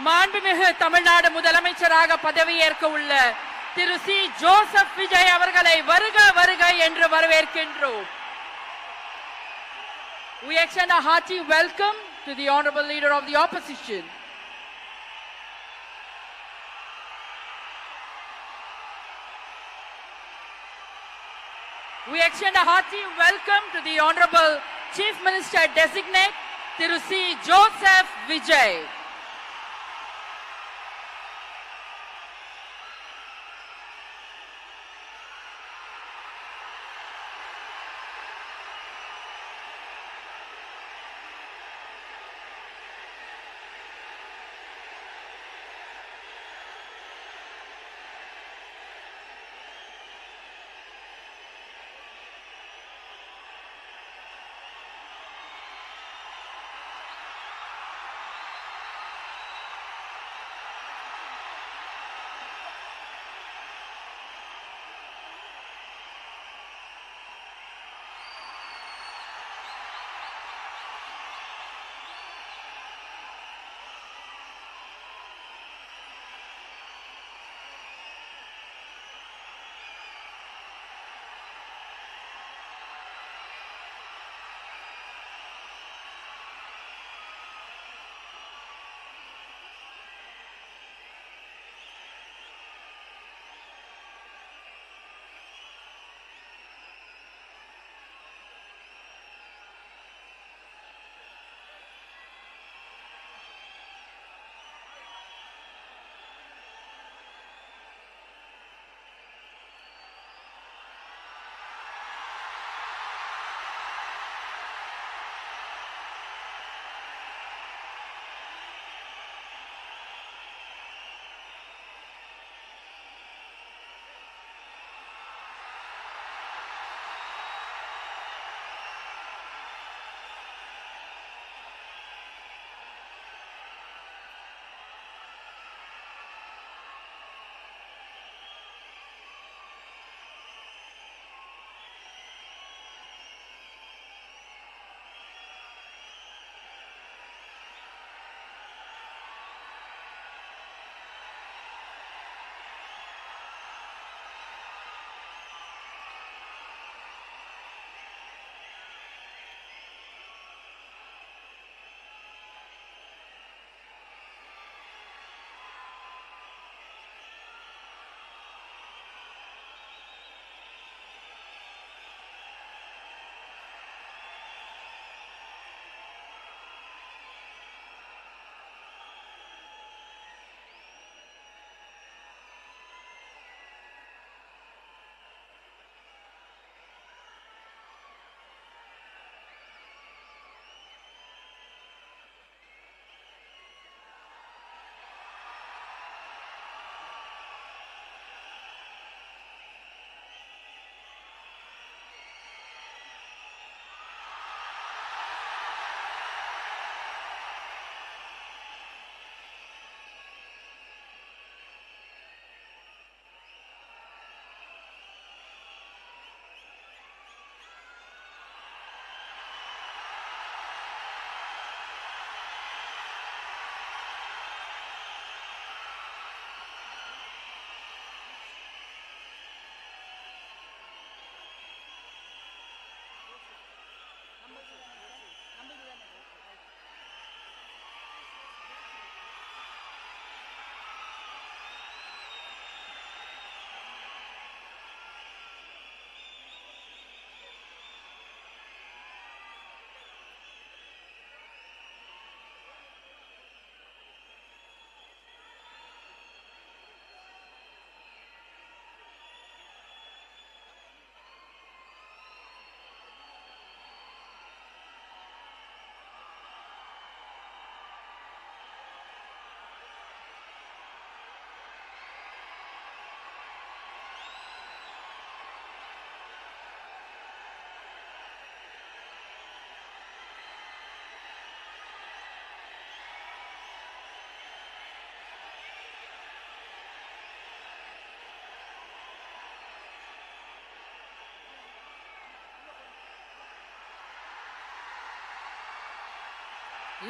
மாண்புமிகு தமிழ்நாடு முதலமைச்சராக பதவியேற்க உள்ள திரு சி ஜோசப் விஜய் அவர்களை வருக வருக என்று வரவேற்கின்றோம். We extend a hearty welcome to the honorable leader of the opposition. We extend a hearty welcome to the honorable Chief Minister designate Thiru C. Joseph Vijay.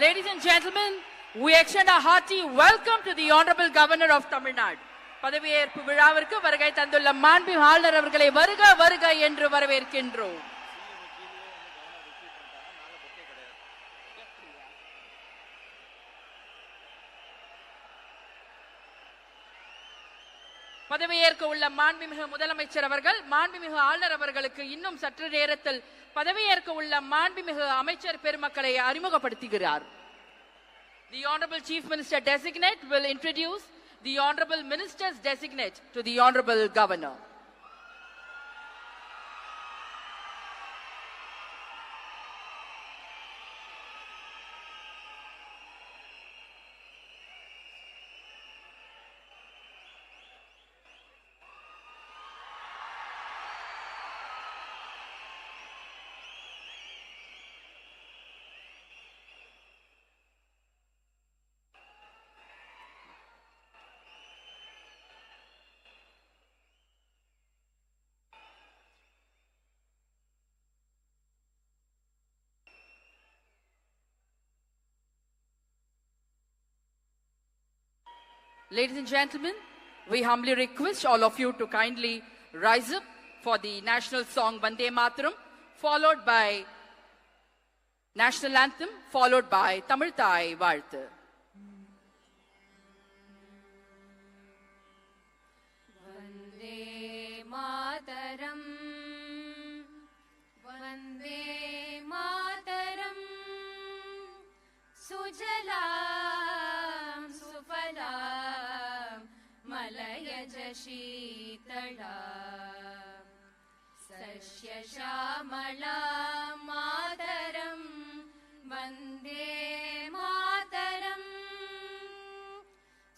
Ladies and gentlemen, We extend a hearty welcome to the Honorable Governor of Tamil Nadu. பதவியேற்பு விழாவிற்கு வருகை தந்துள்ள மாண்புமிகு ஆளுநர் அவர்களை வருக வருக என்று வரவேற்கின்றோம். பதவியேற்க உள்ள மாண்புமிகு முதலமைச்சர் அவர்கள் மாண்புமிகு ஆளுநர் அவர்களுக்கு இன்னும் சற்று நேரத்தில் பதவியேற்க உள்ள மாண்புமிகு அமைச்சர் பெருமக்களை அறிமுகப்படுத்துகிறார். The Honorable Chief Minister Designate will introduce the Honorable Ministers Designate to the Honorable Governor. Ladies and gentlemen, we humbly request all of you to kindly rise up for the national song Vande Mataram, followed by national anthem, followed by Tamil Thai Vaalthu. Vande Mataram, Vande Mataram, Sujalam Sufalam Malayaj Sheetala Sashya Shamala Mataram Vande Mataram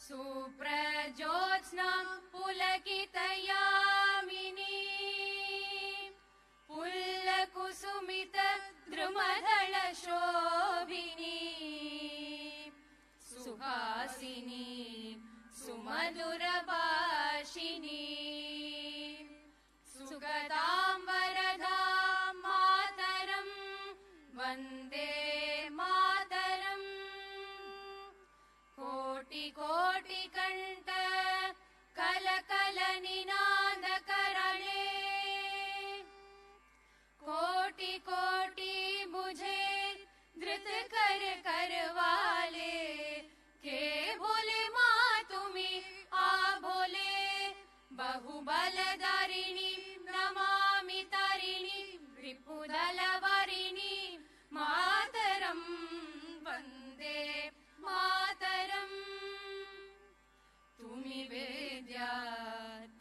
Suprajotsna Pulakitayamini Pullakusumita Drumadala Shobhini Suhasini Sumadura Bhashini Sugatam Varadam Mataram Vande Mataram Koti Koti Kanta Kala Kala Ninada Karale Koti Koti Mujhe Dhrit Kar Karwale Ke Bole Ma Tumi A Bole Bahubala-darini Namami Tarini Ripudala-varini Mataram Vande Mataram Tumi Vidya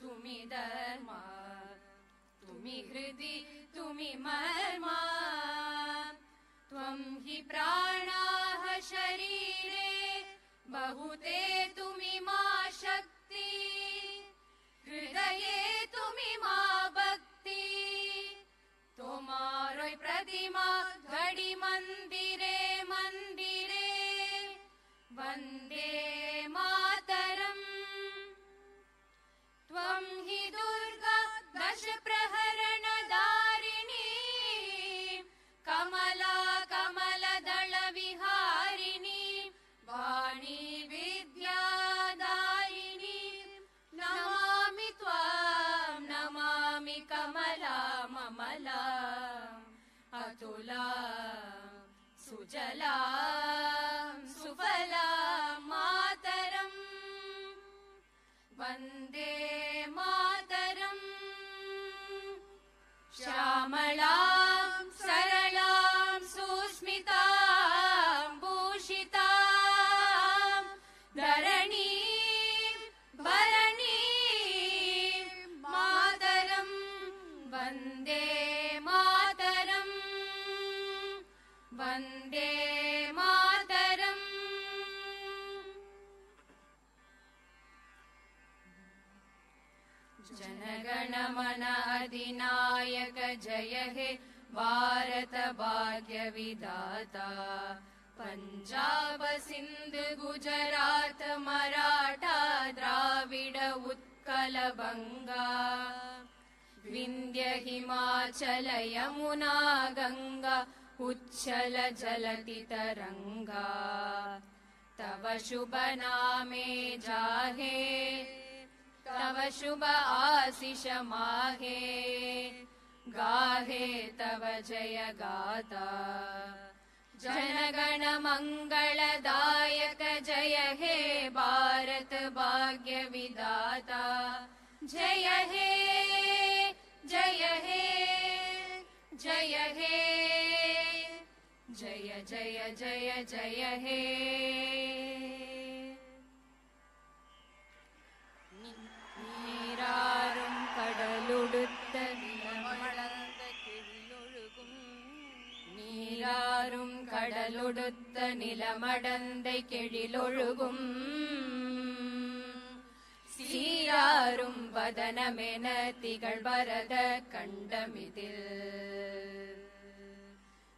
Tumi Dharma Tumi Hridi Tumi Marma Tvam hi pranaha sharire Bahute Tumi ma Shakti हृदये तुमी मां भक्ति तुम्हारो प्रतिमा घड़ी मंदिरे मंदिरे वंदे मातरम त्वं हि दुर्गा दश प्रहरण दारिणी कमला कमल दल विहारिणी वाणी विद्या दायिनी नमामि त्वां नमामि कमला ममला अतुला सुजला सुफला मातरम वंदे मातरम श्यामलां सरलां सुस्मितां भूषितां धरणीं भरणीं मातरं वन्दे मातरं वन्दे मातरम् जनगण मन अधिनायक जय हे भारत भाग्य विधाता पंजाब सिंध गुजरात मराठा द्राविड उत्कल बंगा विंध्य हिमाचल यमुना गंगा उच्छल जलति तरंगा तव शुभ नामे जाहे तव शुभ आशीष माहे गाहे तव जय गाथा जनगण मंगलदायक जय हे भारत भाग्य विधाता जय हे जय हे जय हे जय जय जय जय हे நீராறும் கடலுடுத்த நிலமளந்த கெழிலொழுகும் நீராறும் கடலுடுத்த நிலமடந்தை கெழிலொழுகும் சீராரும் வதனமென திகழ்வரத கண்டமிதில்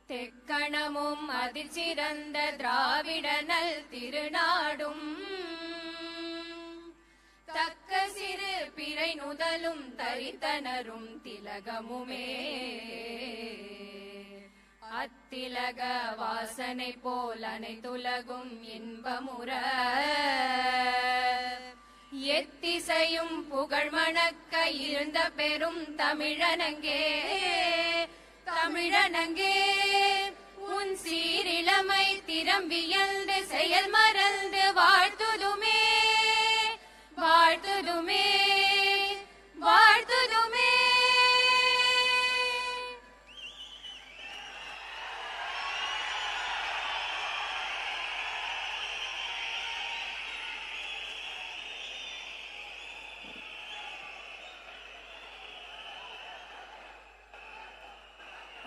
தெக்கணமும் அதிர்ச்சிறந்த திராவிடனல் திருநாடும் தக்க சிறு பிறை நுதலும் தரித்தனரும் திலகமுமே அத்திலக வாசனை போல் அனைத்துலகும் இன்பமுற எத்திசையும் புகழ் மணக்க இருந்த பெரும் தமிழனங்கே தமிழனங்கே உன் சீரிளமை திறம்பியல்ந்து செயல் மறந்து வாழ்த்துதுமே வாழ்த்துதுமே வாழ்த்துதுமே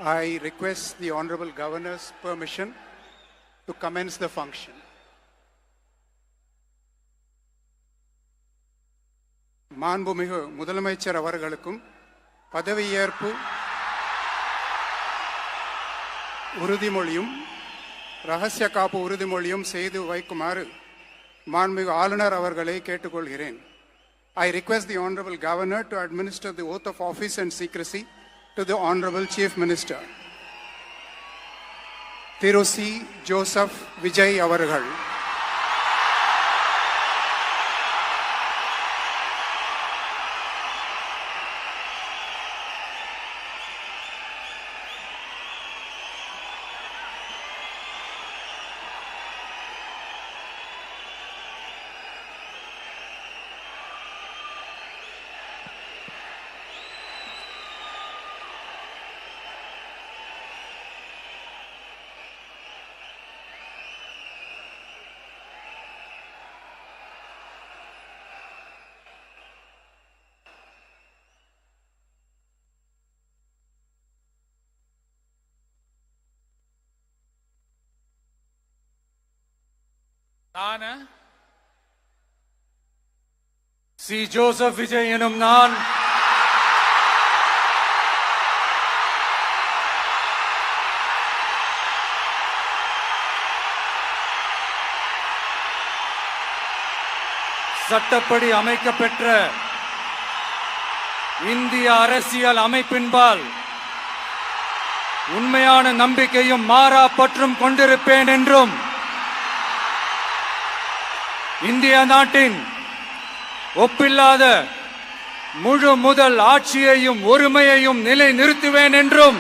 I request the Honorable Governor's permission to commence the function. மாண்புமிகு முதலமைச்சர் அவர்களுக்கும் பதவியேற்பு உறுதிமொழியும் ரகசிய காப்பு உறுதிமொழியும் செய்து வைக்குமாறு மாண்புமிகு ஆளுநர் அவர்களை கேட்டுக்கொள்கிறேன். I request the Honorable Governor to administer the oath of office and secrecy to the Honorable Chief Minister. Thiru C. Joseph Vijay அவர்கள். சி ஜோசப் விஜய் எனும் நான் சட்டப்படி அமைக்கப்பெற்ற இந்திய அரசியல் அமைப்பின்பால் உண்மையான நம்பிக்கையும் மாறா பற்றும் கொண்டிருப்பேன் என்றும் இந்திய நாட்டின் ஒப்பில்லாத முழு முதல் ஆட்சியையும் ஒருமையையும் நிலை நிறுத்துவேன் என்றும்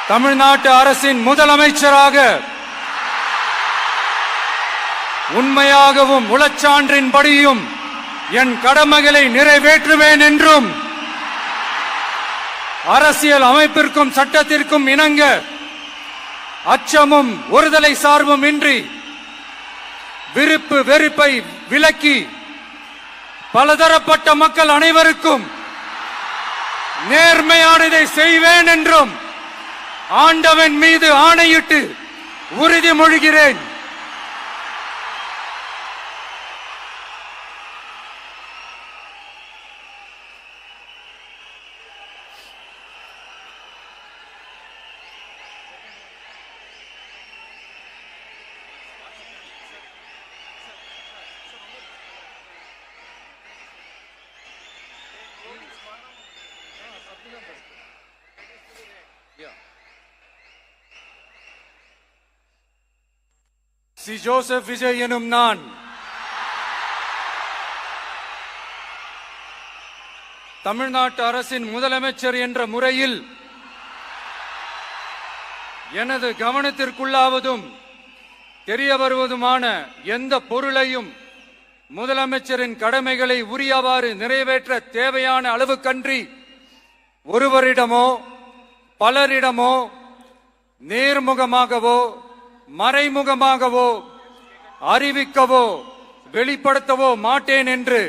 தமிழ்நாட்டு அரசின் முதலமைச்சராக உண்மையாகவும் உளச்சான்றின்படியும் என் கடமைகளை நிறைவேற்றுவேன் என்றும் அரசியல் அமைப்பிற்கும் சட்டத்திற்கும் இணங்க அச்சமும் ஒருதலை சார்பும் இன்றி விருப்பு வெறுப்பை விலக்கி பலதரப்பட்ட மக்கள் அனைவருக்கும் நேர்மையானதை செய்வேன் என்றும் ஆண்டவன் மீது ஆணையிட்டு உறுதிமொழிகிறேன். சி ஜோசப் விஜய் எனும் நான் தமிழ்நாட்டு அரசின் முதலமைச்சர் என்ற முறையில் எனது கவனத்திற்குள்ளாவதும் தெரிய வருவதுமான எந்த பொருளையும் முதலமைச்சரின் கடமைகளை உரியவாறு நிறைவேற்ற தேவையான அளவுக்கன்றி ஒருவரிடமோ பலரிடமோ நேர்முகமாகவோ மறைமுகமாகவோ அறிவிக்கவோ வெளிப்படுத்தவோ மாட்டேன் என்று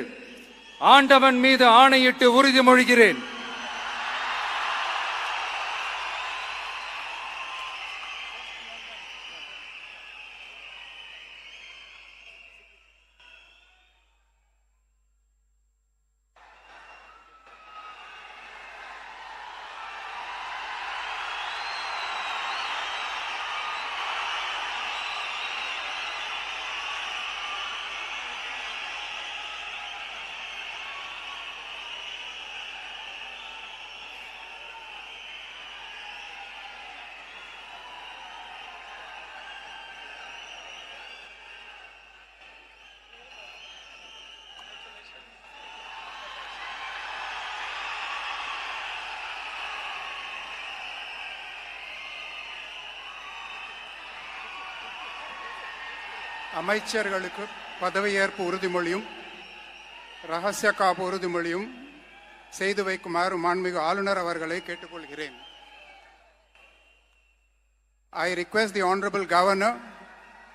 ஆண்டவன் மீது ஆணையிட்டு உறுதிமொழிகிறேன். அமைச்சர்களுக்கு பதவியேற்பு உறுதிமொழியும் ரகசிய காப்பு உறுதிமொழியும் செய்து வைக்குமாறு மாண்புமிகு ஆளுநர் அவர்களை கேட்டுக்கொள்கிறேன். I request the Honorable Governor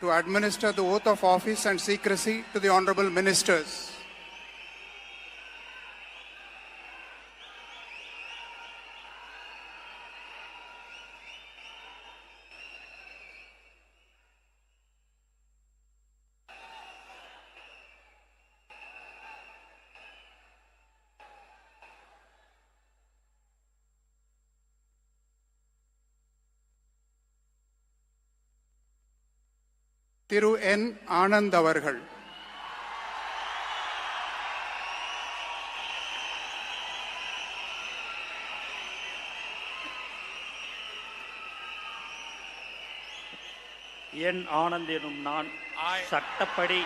to administer the oath of office and secrecy to the Honorable Ministers. திரு என் ஆனந்த் அவர்கள். என் ஆனந்த் எனும் நான் சட்டப்படி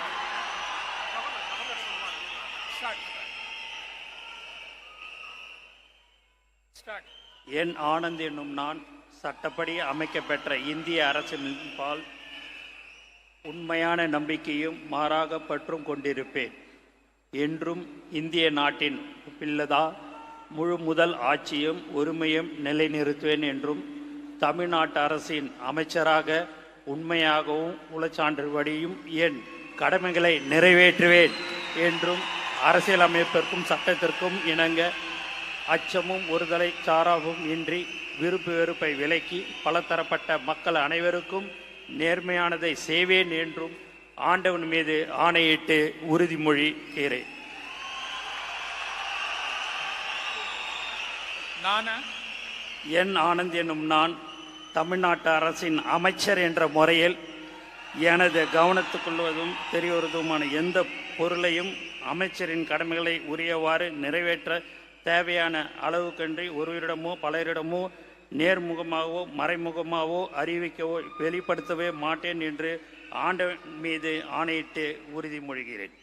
என் ஆனந்த் என்னும் நான் சட்டப்படி அமைக்கப்பெற்ற இந்திய அரசின்பால் உண்மையான நம்பிக்கையும் மாறாக பற்றும் கொண்டிருப்பேன். என்றும் இந்திய நாட்டின் பிள்ளதா முழு முதல் ஆட்சியும் உரிமையும் நிலைநிறுத்துவேன் என்றும் தமிழ்நாட்டு அரசின் அமைச்சராக உண்மையாகவும் உளச்சான்றுபடியும் என் கடமைகளை நிறைவேற்றுவேன் என்றும் அரசியலமைப்பிற்கும் சட்டத்திற்கும் இணங்க அச்சமும் ஒருதலை சாராவும் இன்றி விருப்பு வெறுப்பை விலக்கி பலதரப்பட்ட மக்கள் அனைவருக்கும் நேர்மையானதை செய்வேன் என்றும் ஆண்டவன் மீது ஆணையிட்டு உறுதிமொழிகிறேன். என் ஆனந்த் என்னும் நான் தமிழ்நாட்டு அரசின் அமைச்சர் என்ற முறையில் எனது கவனத்துக்கொள்வதும் தெரியவருவதுமான எந்த பொருளையும் அமைச்சரின் கடமைகளை உரியவாறு நிறைவேற்ற தேவையான அளவுக்கன்றி ஒருவரிடமோ பலரிடமோ நேர்முகமாகவோ மறைமுகமாகவோ அறிவிக்கவோ வெளிப்படுத்தவே மாட்டேன் என்று ஆண்டவன் மீது ஆணையிட்டு உறுதிமொழிகிறேன்.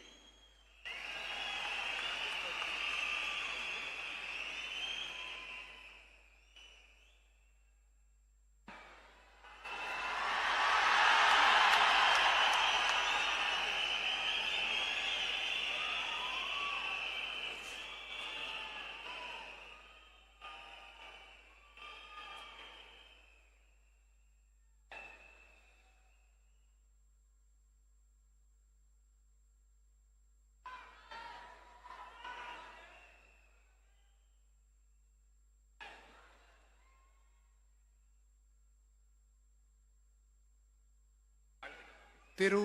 திரு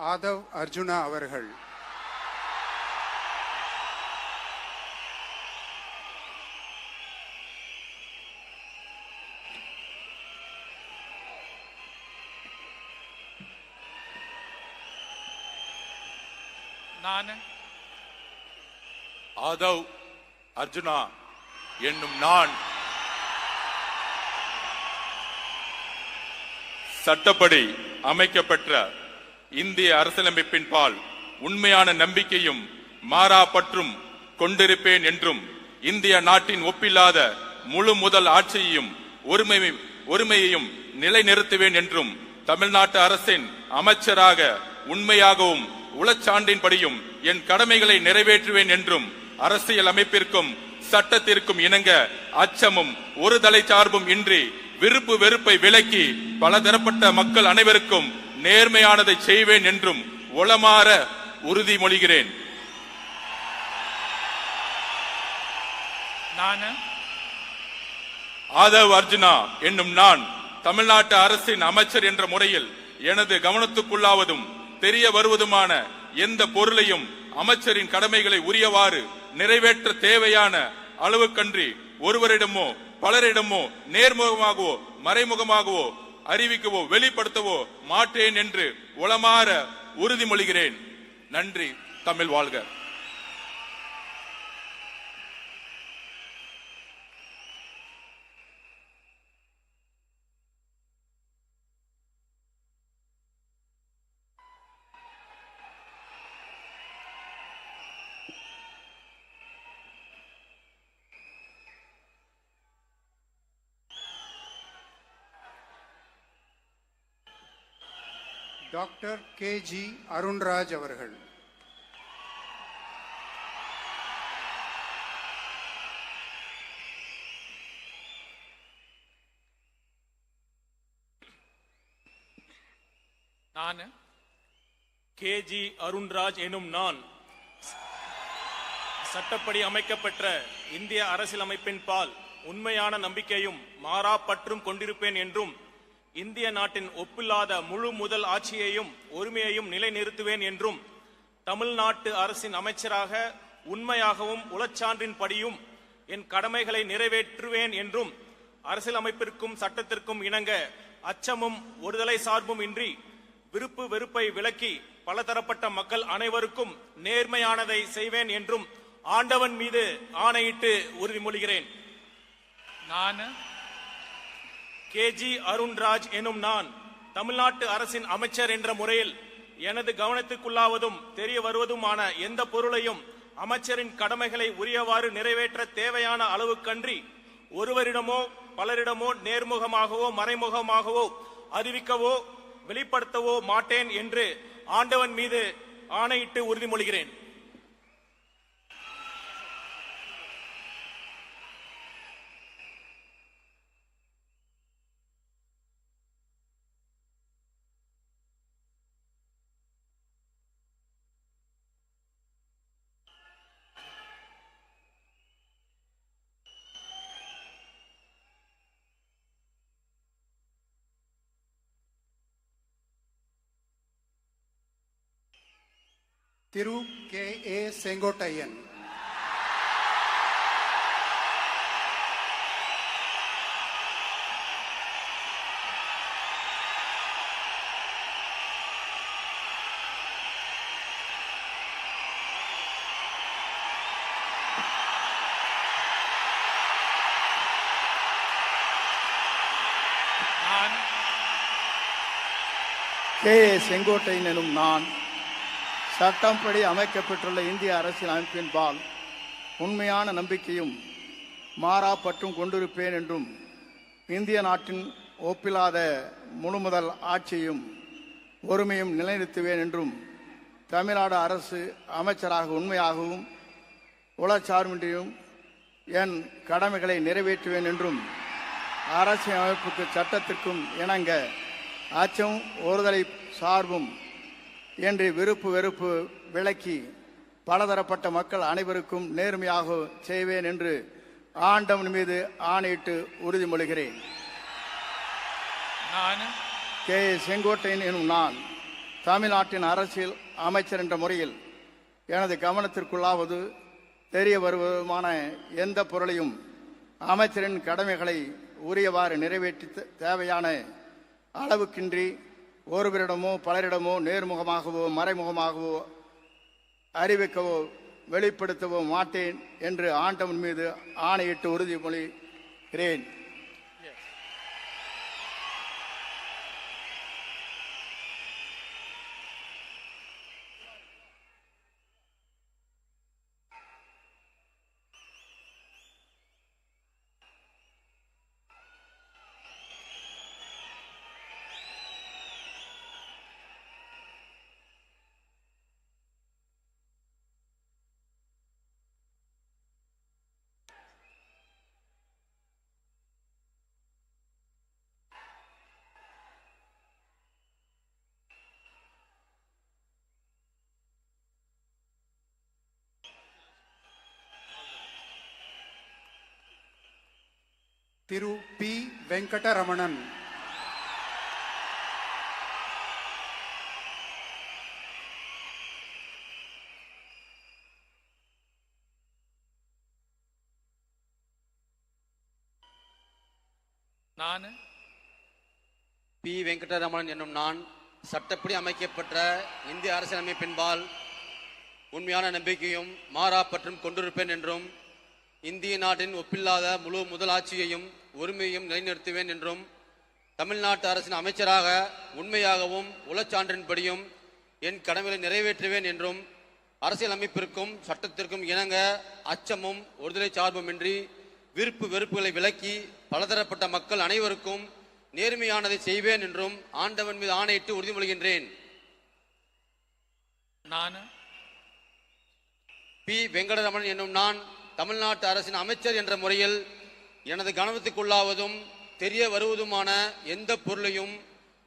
ஆதவ் அர்ஜுனா அவர்கள். நான் ஆதவ் அர்ஜுனா என்னும் நான் சட்டப்படி அமைக்கப்பெற்ற இந்திய அரசியலமைப்பின் பால் உண்மையான நம்பிக்கையும் மாறா பற்றும் கொண்டிருப்பேன் என்றும் இந்திய நாட்டின் ஒப்பில்லாத முழு முதல் ஆட்சியையும் ஒருமையையும் நிலைநிறுத்துவேன் என்றும் தமிழ்நாட்டு அரசின் அமைச்சராக உண்மையாகவும் உளச்சான்றின்படியும் என் கடமைகளை நிறைவேற்றுவேன் என்றும் அரசியல் அமைப்பிற்கும் சட்டத்திற்கும் இணங்க அச்சமும் ஒரு தலை சார்பும் இன்றி விருப்பு வெறுப்பை விலக்கி பலதரப்பட்ட மக்கள் அனைவருக்கும் நேர்மையானதை செய்வேன் என்றும் உளமாற உறுதிமொழிகிறேன். ஆதவ் அர்ஜுனா என்னும் நான் தமிழ்நாட்டு அரசின் அமைச்சர் என்ற முறையில் எனது கவனத்துக்குள்ளாவதும் தெரிய வருவதுமான எந்த பொருளையும் அமைச்சரின் கடமைகளை உரியவாறு நிறைவேற்ற தேவையான அளவுக்கன்றி ஒருவரிடமோ பலரிடமோ நேர்முகமாகவோ மறைமுகமாகவோ அறிவிக்கவோ வெளிப்படுத்தவோ மாட்டேன் என்று உளமாற உறுதிமொழிகிறேன். நன்றி. தமிழ் வாழ்க. டாக்டர் கே.ஜி. அருண்ராஜ் அவர்கள். நான் கே.ஜி. அருண்ராஜ் எனும் நான் சட்டப்படி அமைக்கப்பெற்ற இந்திய அரசியலமைப்பின் பால் உண்மையான நம்பிக்கையும் மாறா பற்றும் கொண்டிருப்பேன் என்றும் இந்திய நாட்டின் ஒப்பில்லாத முழு முதல் ஆட்சியையும் ஒருமையையும் நிலைநிறுத்துவேன் என்றும் தமிழ்நாட்டு அரசின் அமைச்சராக உண்மையாகவும் உளச்சான்றின்படியும் என் கடமைகளை நிறைவேற்றுவேன் என்றும் அரசியலமைப்பிற்கும் சட்டத்திற்கும் இணங்க அச்சமும் ஒருதலை சார்பும் இன்றி விருப்பு வெறுப்பை விலக்கி பலதரப்பட்ட மக்கள் அனைவருக்கும் நேர்மையானதை செய்வேன் என்றும் ஆண்டவன் மீது ஆணையிட்டு உறுதிமொழிகிறேன். நான் கே.ஜி. அருண்ராஜ் எனும் நான் தமிழ்நாட்டு அரசின் அமைச்சர் என்ற முறையில் எனது கவனத்துக்குள்ளாவதும் தெரிய வருவதுமான எந்த பொருளையும் அமைச்சரின் கடமைகளை உரியவாறு நிறைவேற்ற தேவையான அளவுக்கன்றி ஒருவரிடமோ பலரிடமோ நேர்முகமாகவோ மறைமுகமாகவோ அறிவிக்கவோ வெளிப்படுத்தவோ மாட்டேன் என்று ஆண்டவன் மீது ஆணையிட்டு உறுதிமொழிகிறேன். திரு கே.ஏ. செங்கோட்டையன். கே.ஏ. செங்கோட்டையன் எனும் நான் சட்டப்படி அமைக்கப்பட்டுள்ள இந்திய அரசியல் அமைப்பின் பால் உண்மையான நம்பிக்கையும் மாறா பற்றும் கொண்டிருப்பேன் என்றும் இந்திய நாட்டின் ஒப்பில்லாத முழுமுதல் ஆட்சியும் ஒருமையும் நிலைநிறுத்துவேன் என்றும் தமிழ்நாடு அரசு அமைச்சராக உண்மையாகவும் உளச்சார்பின்றியும் என் கடமைகளை நிறைவேற்றுவேன் என்றும் அரசியல் அமைப்புக்கு சட்டத்திற்கும் இணங்க அச்சம் ஒருதலை சார்பும் என்று விருப்பு வெறுப்பு விலக்கி பலதரப்பட்ட மக்கள் அனைவருக்கும் நேர்மையாக செய்வேன் என்று ஆண்டவன் மீது ஆணையிட்டு உறுதிமொழிகிறேன். நான் கே.ஏ. செங்கோட்டையன் எனும் நான் தமிழ்நாட்டின் அரசியல் அமைச்சர் என்ற முறையில் எனது கவனத்திற்குள்ளாவது தெரிய வருவதுமான எந்த பொருளையும் அமைச்சரின் கடமைகளை உரியவாறு நிறைவேற்றி தேவையான அளவுக்கின்றி ஒருவரிடமோ பலரிடமோ நேர்முகமாகவோ மறைமுகமாகவோ அறிவிக்கவோ வெளிப்படுத்தவோ மாட்டேன் என்று ஆண்டவன் மீது ஆணையிட்டு உறுதிமொழிகிறேன். திரு பி வெங்கடரமணன், நான் பி வெங்கடரமணன் என்னும் நான் சட்டப்படி அமைக்கப்பட்ட இந்திய அரசியலமைப்பின்பால் உண்மையான நம்பிக்கையும் மாறா பற்றும் கொண்டிருப்பேன் என்றும் இந்திய நாட்டின் ஒப்பில்லாத முழு முதலாட்சியையும் உரிமையையும் நிலைநிறுத்துவேன் என்றும் தமிழ்நாட்டு அரசின் அமைச்சராக உண்மையாகவும் உளச்சான்றின்படியும் என் கடமைகளை நிறைவேற்றுவேன் என்றும் அரசியலமைப்பிற்கும் சட்டத்திற்கும் இணங்க அச்சமும் ஒருதலை சார்புமின்றி விருப்பு வெறுப்புகளை விலக்கி பலதரப்பட்ட மக்கள் அனைவருக்கும் நேர்மையானதை செய்வேன் என்றும் ஆண்டவன் மீது ஆணையிட்டு உறுதிமொழிகின்றேன். நான் பி வெங்கடரமணன் என்னும் நான் தமிழ்நாட்டு அரசின் அமைச்சர் என்ற முறையில் எனது கவனத்துக்குள்ளாவதும் தெரிய வருவதுமான எந்த பொருளையும்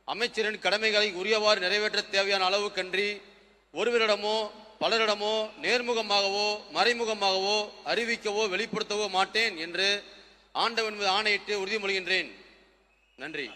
அமைச்சரின் கடமைகளை உரியவாறு நிறைவேற்ற தேவையான அளவுக்கன்றி ஒருவரிடமோ பலரிடமோ நேர்முகமாகவோ மறைமுகமாகவோ அறிவிக்கவோ வெளிப்படுத்தவோ மாட்டேன் என்று ஆண்டவன் மீது ஆணையிட்டு உறுதிமொழிகின்றேன். நன்றி.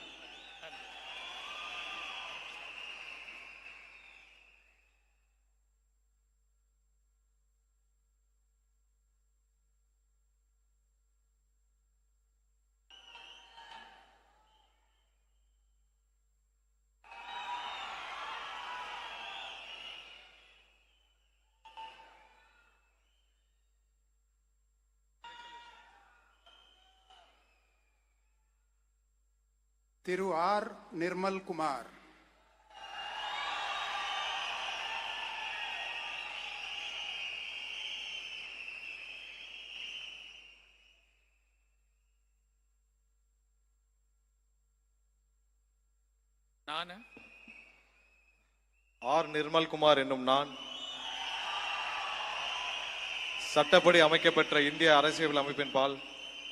திரு ஆர் நிர்மல் குமார், நான் ஆர் நிர்மல்குமார் என்னும் நான் சட்டப்படி அமைக்கப்பெற்ற இந்திய அரசியல் அமைப்பின்பால்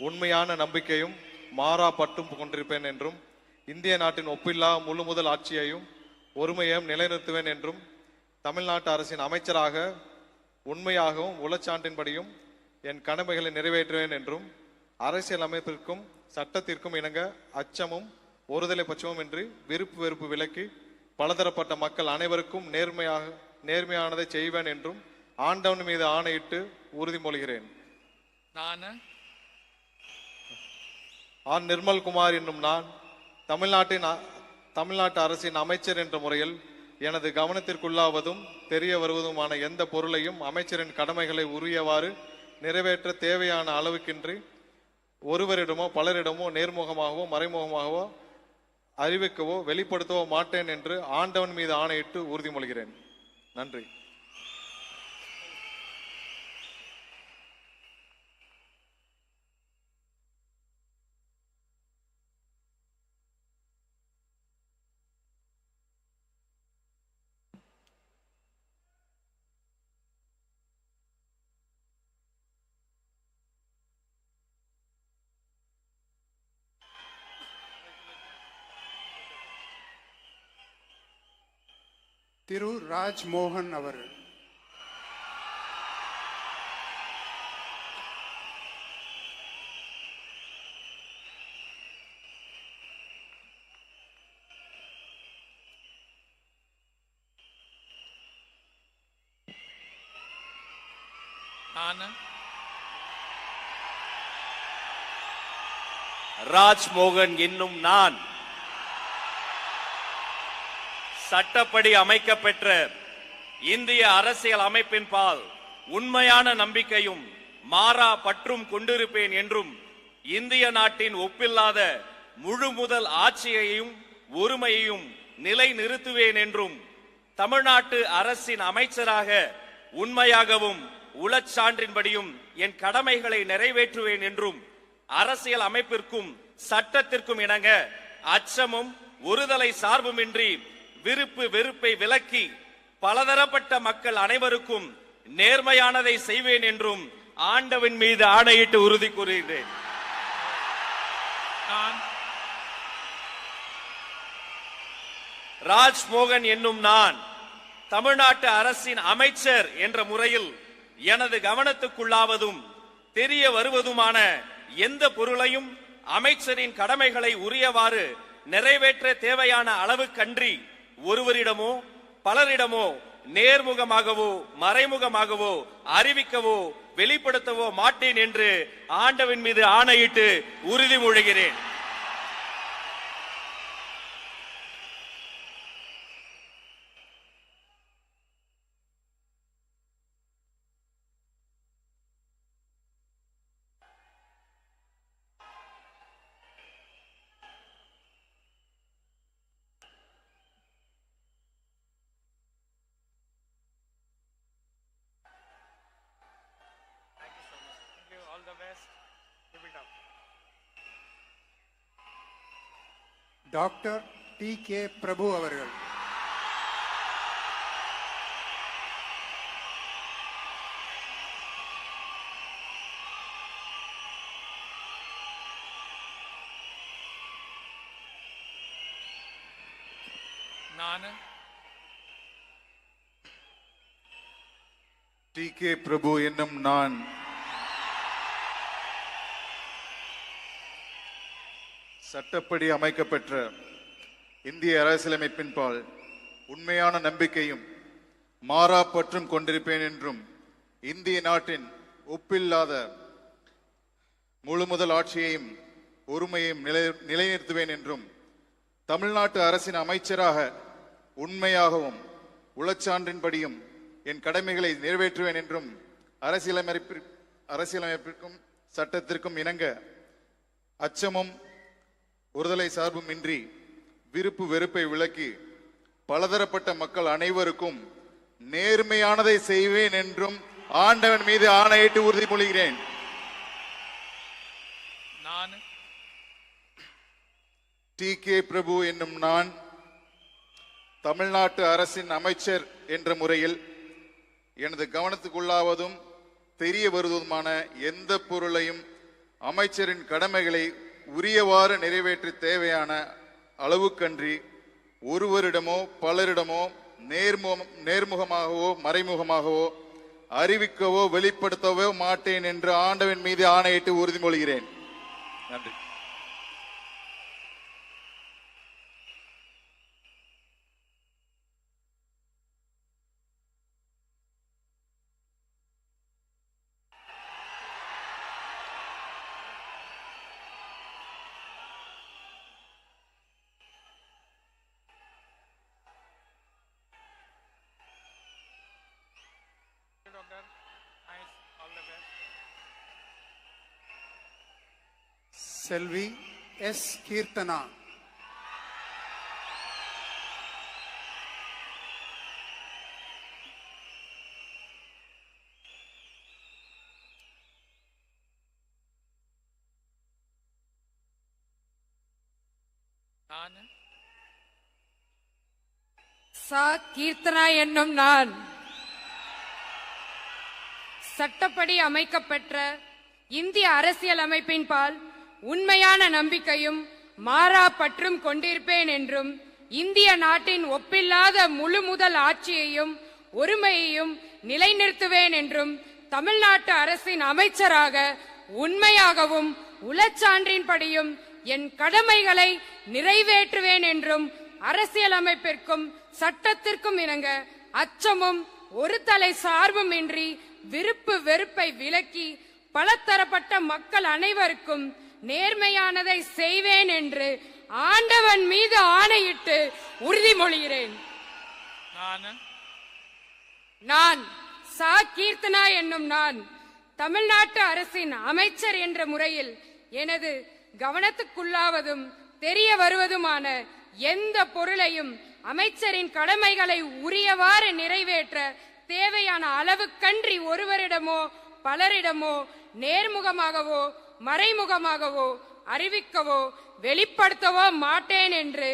உண்மையான நம்பிக்கையும் மாறா பற்றும் கொண்டிருப்பேன் என்றும் இந்திய நாட்டின் ஒப்பில்லா முழு முதல் ஆட்சியையும் ஒருமையையும் நிலைநிறுத்துவேன் என்றும் தமிழ்நாட்டு அரசின் அமைச்சராக உண்மையாகவும் உளச்சான்றின்படியும் என் கடமைகளை நிறைவேற்றுவேன் என்றும் அரசியல் அமைப்பிற்கும் சட்டத்திற்கும் இணங்க அச்சமும் ஒருதலை பட்சமும் இன்றி விருப்பு வெறுப்பு விலக்கி பலதரப்பட்ட மக்கள் அனைவருக்கும் நேர்மையானதை செய்வேன் என்றும் ஆண்டவன் மீது ஆணையிட்டு உறுதிமொழிகிறேன். நான் ஆர் நிர்மல்குமார் என்னும் நான் தமிழ்நாட்டு அரசின் அமைச்சர் என்ற முறையில் எனது கவனத்திற்குள்ளாவதும் தெரிய வருவதுமான எந்த பொருளையும் அமைச்சரின் கடமைகளை உரியவாறு நிறைவேற்ற தேவையான அளவுக்கின்றி ஒருவரிடமோ பலரிடமோ நேர்முகமாகவோ மறைமுகமாகவோ அறிவிக்கவோ வெளிப்படுத்தவோ மாட்டேன் என்று ஆண்டவன் மீது ஆணையிட்டு உறுதிமொழிகிறேன். நன்றி. திரு ராஜ்மோகன் அவர்கள், நான் ராஜ்மோகன் என்னும் நான் சட்டப்படி அமைக்கப்பெற்ற இந்திய அரசியல் அமைப்பின்பால் உண்மையான நம்பிக்கையும் மாறா பற்றும் கொண்டிருப்பேன் என்றும் இந்திய நாட்டின் ஒப்பில்லாத முழு முதல் ஆட்சியையும் ஒருமையையும் நிலை நிறுத்துவேன் என்றும் தமிழ்நாட்டு அரசின் அமைச்சராக உண்மையாகவும் உளச்சான்றின்படியும் என் கடமைகளை நிறைவேற்றுவேன் என்றும் அரசியல் அமைப்பிற்கும் சட்டத்திற்கும் இணங்க அச்சமும் ஒருதலை சார்புமின்றி விருப்பு வெறுப்பை விலக்கி பலதரப்பட்ட மக்கள் அனைவருக்கும் நேர்மையானதை செய்வேன் என்றும் ஆண்டவன் மீது ஆணையிட்டு உறுதி கூறுகிறேன். ராஜ்மோகன் என்னும் நான் தமிழ்நாட்டு அரசின் அமைச்சர் என்ற முறையில் எனது கவனத்துக்குள்ளாவதும் தெரிய வருவதுமான எந்த பொருளையும் அமைச்சரின் கடமைகளை உரியவாறு நிறைவேற்ற தேவையான அளவுக்கன்றி ஒருவரிடமோ பலரிடமோ நேர்முகமாகவோ மறைமுகமாகவோ அறிவிக்கவோ வெளிப்படுத்தவோ மாட்டேன் என்று ஆண்டவன் மீது ஆணையிட்டு உறுதிமொழிகிறேன். Doctor DK. பிரபு அவர்கள். நான் டி.கே. பிரபு என்னும் நான் சட்டப்படி அமைக்கப்பெற்ற இந்திய அரசியலமைப்பின்பால் உண்மையான நம்பிக்கையும் மாறா பற்றும் கொண்டிருப்பேன் என்றும் இந்திய நாட்டின் ஒப்பில்லாத முழுமுதல் ஆட்சியையும் ஒருமையையும் நிலைநிறுத்துவேன் என்றும் தமிழ்நாட்டு அரசின் அமைச்சராக உண்மையாகவும் உளச்சான்றின்படியும் என் கடமைகளை நிறைவேற்றுவேன் என்றும் அரசியலமைப்பிற்கும் சட்டத்திற்கும் இணங்க அச்சமும் ஒருதலை சார்பும் இன்றி விருப்பு வெறுப்பை விலக்கி பலதரப்பட்ட மக்கள் அனைவருக்கும் நேர்மையானதை செய்வேன் என்றும் ஆண்டவன் மீது ஆணையிட்டு உறுதிமொழிகிறேன். நான் டி.கே. பிரபு என்னும் நான் தமிழ்நாட்டு அரசின் அமைச்சர் என்ற முறையில் எனது கவனத்துக்குள்ளாவதும் தெரிய வருவதுமான எந்த பொருளையும் அமைச்சரின் கடமைகளை உரியவாறு நிறைவேற்ற தேவையான அளவுக்கன்றி ஒருவரிடமோ பலரிடமோ நேர்முகமாகவோ மறைமுகமாகவோ அறிவிக்கவோ வெளிப்படுத்தவோ மாட்டேன் என்று ஆண்டவன் மீது ஆணையிட்டு உறுதிமொழிகிறேன். நன்றி. செல்வி எஸ். கீர்த்தனா. நான் சா. கீர்த்தனா என்னும் நான் சட்டப்படி அமைக்கப்பெற்ற இந்திய அரசியலமைப்பின்பால் உண்மையான நம்பிக்கையும் மாறா பற்றும் கொண்டிருப்பேன் என்றும் இந்திய நாட்டின் ஒப்பில்லாத முழுமுதல் ஆட்சியையும் ஒருமையையும் நிலைநிறுத்துவேன் என்றும் தமிழ்நாட்டு அரசின் அமைச்சராக உண்மையாகவும் உளச்சான்றின்படியும் என் கடமைகளை நிறைவேற்றுவேன் என்றும் அரசியலமைப்பிற்கும் சட்டத்திற்கும் இணங்க அச்சமும் ஒரு தலை சார்பும் இன்றி விருப்பு வெறுப்பை விலக்கி பலதரப்பட்ட மக்கள் அனைவருக்கும் நேர்மையானதை செய்வேன் என்று ஆண்டவன் மீது ஆணையிட்டு உறுதிமொழிகிறேன். நான் சா. கீர்த்தனா என்னும் நான் தமிழ்நாட்டு அரசின் அமைச்சர் என்ற முறையில் எனது கவனத்துக்குள்ளாவதும் தெரிய வருவதுமான எந்த பொருளையும் அமைச்சரின் கடமைகளை உரியவாறு நிறைவேற்ற தேவையான அளவுக்கன்றி ஒருவரிடமோ பலரிடமோ நேர்முகமாகவோ மறைமுகமாகவோ அறிவிக்கவோ வெளிப்படுத்தவோ மாட்டேன் என்று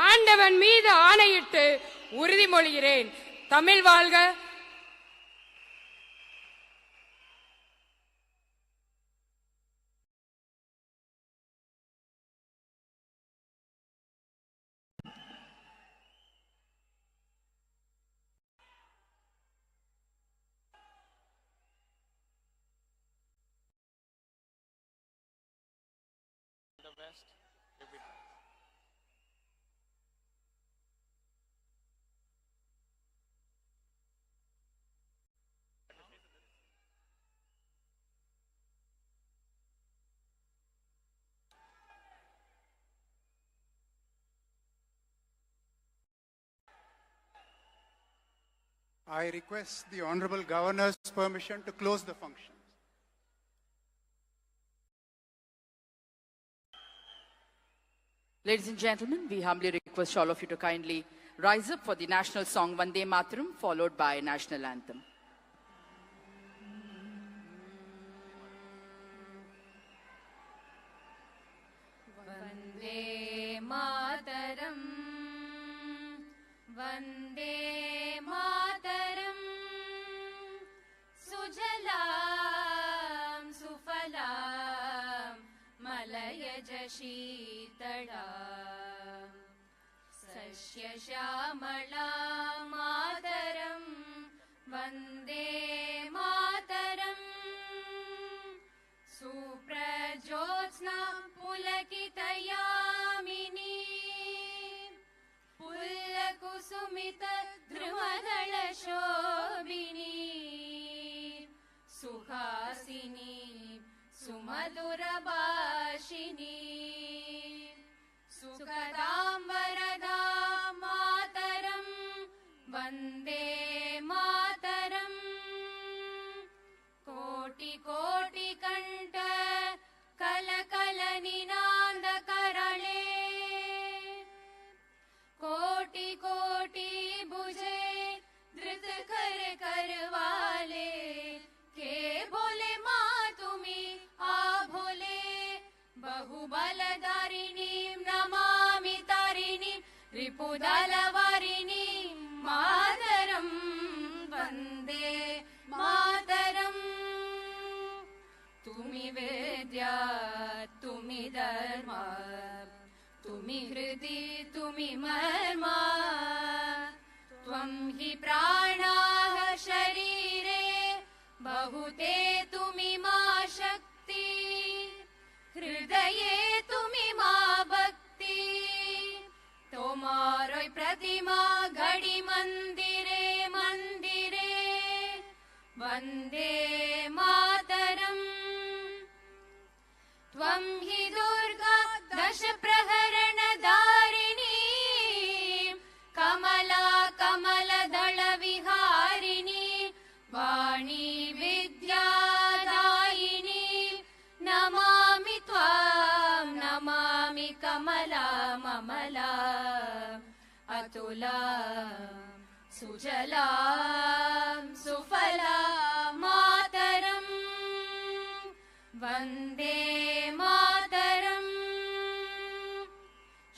ஆண்டவன் மீது ஆணையிட்டு உறுதிமொழிகிறேன். தமிழ் வாழ்க. I request the Honorable Governor's permission to close the function. Ladies and gentlemen, we humbly request all of you to kindly rise up for the national song Vande Mataram, followed by national anthem. Vande Mataram, Vande Mataram, Sujalam Sufalam, Malayaj Sheetalam, Sasya Shyamalam Mataram, Vande Mataram, Suprajyotsna Pulakitayamini, Pullakusumita Dhrumadala Shobini, Suhasini Sumadurabhashini, Sukadam Varadam Mataram, Vande Mataram, Koti Koti Kanta Kalakala Ninanda Karale, Koti Koti Buje Dhrit Kar Karwale, Ke Bole Ma Tumi A Bole, Bahubaladarinim Namami Tarinim, Ripudalavarinim Mataram, Vande Mataram. Tumi Vidya, Tumi Dharma, Tumi Hridi, Tumi Marma, Tvam hi Pranaha Sharire, Bahute Tumi Ma Shakti, Hridaye Tumi Ma Bhakti, Tomaroi Pratima Gadi Mandire Mandire, Vande Mataram. Tvam hi Durga Dasha Praharana Dharini, Kamala Kamala Dala Viharini, Vani Vidya Dayini, Namami Tvam, Namami Kamala Mamala, Atula Sujalam Sufala Mataram, Vande Mataram,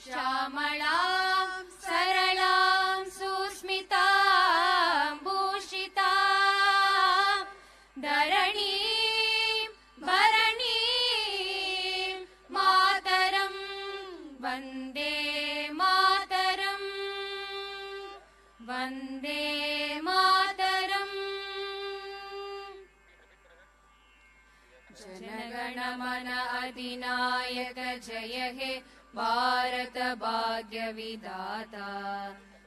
Shamalam Saralam Susmitam Bhushitam, Dharanim Bharanim Mataram, Vande Mataram, Vande Mataram. Janagana Mana Adinayaka Jaya He Bharat Bhagya Vidata,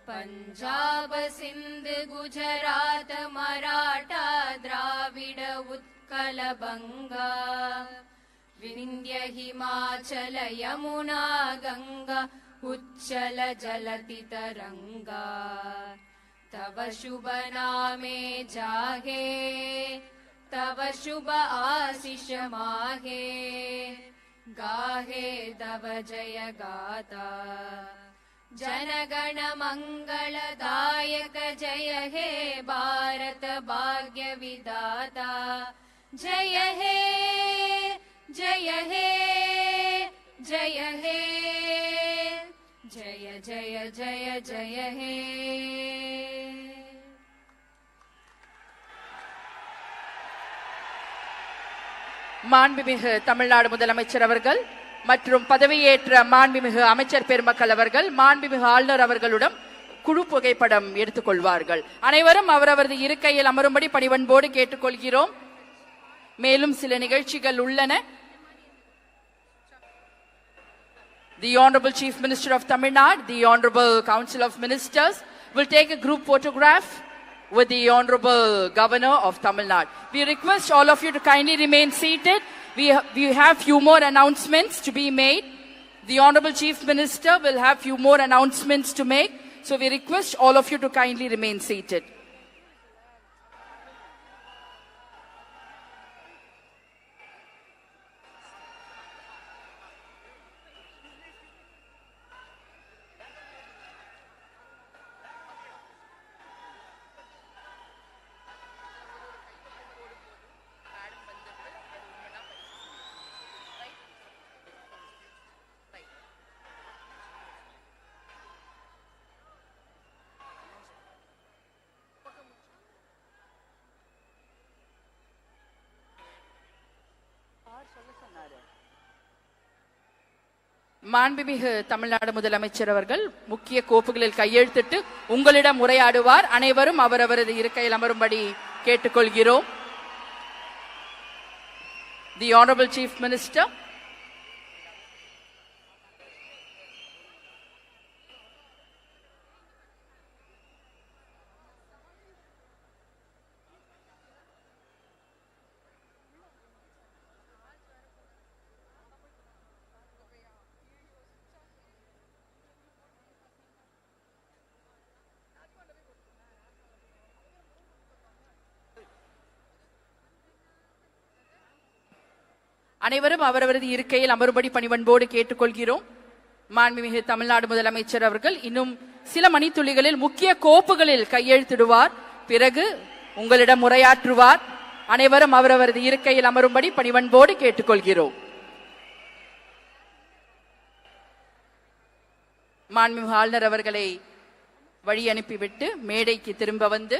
Punjab Sindh Gujarat Maratha Dravida Utkala Banga, Vindhya Himachala Yamuna Ganga, Uchchala Jalati Taranga, Tava Shubha Name Jahe, Tava Shubha Ashish Mahe, Gahe Tava Jaya Gata, Janagana Mangala Dayaka Jaya He Bharat Bhagya Vidata, Jaya He, Jaya He, Jaya He, Jaya Jaya Jaya Jaya He. மாண்புமிகு தமிழ்நாடு முதலமைச்சர் அவர்கள் மற்றும் பதவியேற்ற மாண்புமிகு அமைச்சர் பெருமக்கள் அவர்கள் மாண்புமிகு ஆளுநர் அவர்களுடன் குழு புகைப்படம் எடுத்துக்கொள்வார்கள். அனைவரும் அவரவரது இருக்கையில் அமரும்படி பணிவன்போடு கேட்டுக்கொள்கிறோம். மேலும் சில நிகழ்ச்சிகள் உள்ளன. The Honorable Chief Minister of Tamil Nadu, the Honorable Council of Ministers will take a group photograph with the Honorable Governor of Tamil Nadu. We request all of you to kindly remain seated. We have few more announcements to be made. The Honorable Chief Minister will have few more announcements to make. So we request all of you to kindly remain seated. மாண்புமிகு தமிழ்நாடு முதலமைச்சர் அவர்கள் முக்கிய கோப்புகளில் கையெழுத்திட்டு உங்களிடம் உரையாடுவார். அனைவரும் அவரவரது இருக்கையில் அமரும்படி கேட்டுக்கொள்கிறோம். The Honorable Chief Minister. அனைவரும் அவரவரது இருக்கையில் அமரும்படி பணிவன்போடு கேட்டுக்கொள்கிறோம். மாண்புமிகு தமிழ்நாடு முதலமைச்சர் அவர்கள் இன்னும் சில மணித்துளிகளில் முக்கிய கோப்புகளில் கையெழுத்திடுவார். பிறகு உங்களிடம் உரையாற்றுவார். அனைவரும் அவரவரது இருக்கையில் அமரும்படி பணிவன்போடு கேட்டுக்கொள்கிறோம். மாண்புமிகு ஆளுநர் அவர்களை வழி அனுப்பிவிட்டு மேடைக்கு திரும்ப வந்து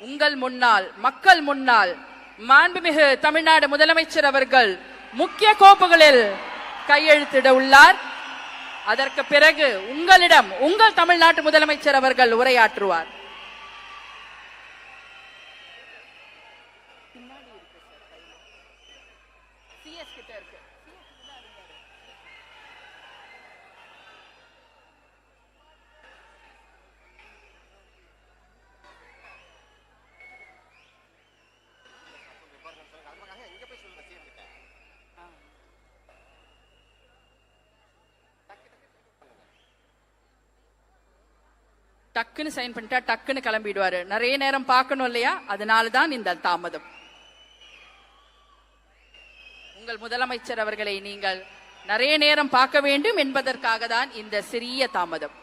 உங்கள் முன்னால் மக்கள் முன்னால் மாண்புமிகு தமிழ்நாடு முதலமைச்சர் அவர்கள் முக்கிய கோப்புகளில் கையெழுத்திட உள்ளார். அதற்கு பிறகு உங்களிடம் உங்கள் தமிழ்நாட்டு முதலமைச்சர் அவர்கள் உரையாற்றுவார். டக்குன்னு சைன் பண்ணிட்டா டக்குன்னு கிளம்பிடுவாரு. நிறைய நேரம் பார்க்கணும் இல்லையா, அதனாலதான் இந்த தாமதம். உங்கள் முதலமைச்சர் அவர்களை நீங்கள் நிறைய நேரம் பார்க்க வேண்டும் என்பதற்காக தான் இந்த சிறிய தாமதம்.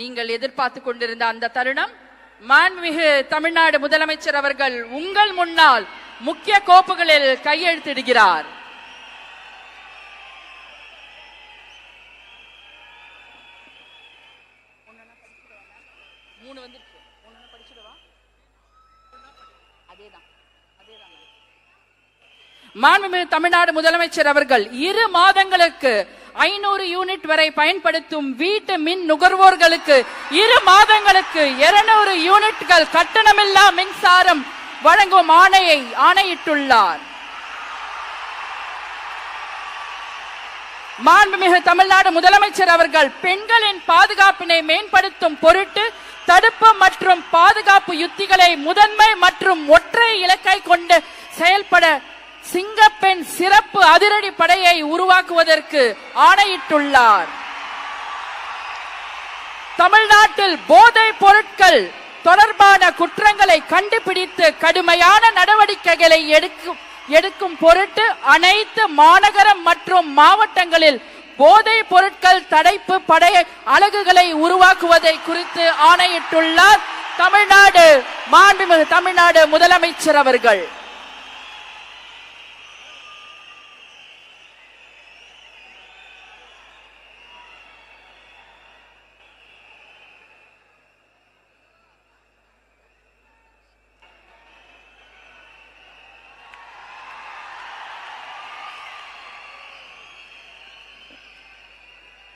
நீங்கள் எதிர்பார்த்து கொண்டிருந்த அந்த தருணம், மாண்புமிகு தமிழ்நாடு முதலமைச்சர் அவர்கள் உங்கள் முன்னால் முக்கிய கோப்புகளில் கையெழுத்திடுகிறார். மாண்புமிகு தமிழ்நாடு முதலமைச்சர் அவர்கள் 2 மாதங்களுக்கு 500 யூனிட் வரை பயன்படுத்தும் வீட்டு மின் நுகர்வோர்களுக்கு 2 மாதங்களுக்கு 200 யூனிட்கள் கட்டணமில்லா மின்சாரம் வழங்கும் ஆணையிட்டுள்ளார். மாண்புமிகு தமிழ்நாடு முதலமைச்சர் அவர்கள் பெண்களின் பாதுகாப்பினை மேம்படுத்தும் பொருட்டு தடுப்பு மற்றும் பாதுகாப்பு யுத்திகளை முதன்மை மற்றும் ஒற்றை இலக்கை கொண்டு செயல்பட சிங்கப்பெண் சிறப்பு அதிரடி படையை உருவாக்குவதற்கு ஆணையிட்டுள்ளார். தமிழ்நாட்டில் போதைப் பொருட்கள் தொடர்பான குற்றங்களை கண்டுபிடித்து கடுமையான நடவடிக்கைகளை எடுக்கும் பொருட்டு அனைத்து மாநகரம் மற்றும் மாவட்டங்களில் போதைப் பொருட்கள் தடுப்பு படை அலகுகளை உருவாக்குவதை குறித்து ஆணையிட்டுள்ளார் மாண்புமிகு தமிழ்நாடு முதலமைச்சர் அவர்கள்.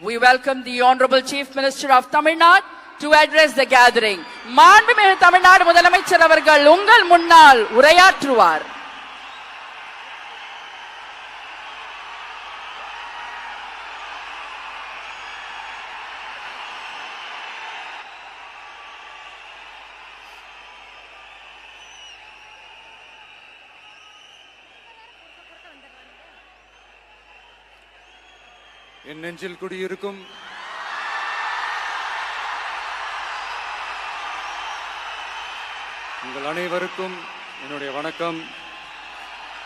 We welcome the Honorable Chief Minister of Tamil Nadu to address the gathering. மாண்புமிகு தமிழ்நாடு முதலமைச்சர் அவர்கள் உங்கள் முன்னால் உரையாற்றுவார். என் நெஞ்சில் குடியிருக்கும் உங்கள் அனைவருக்கும் என்னுடைய வணக்கம்.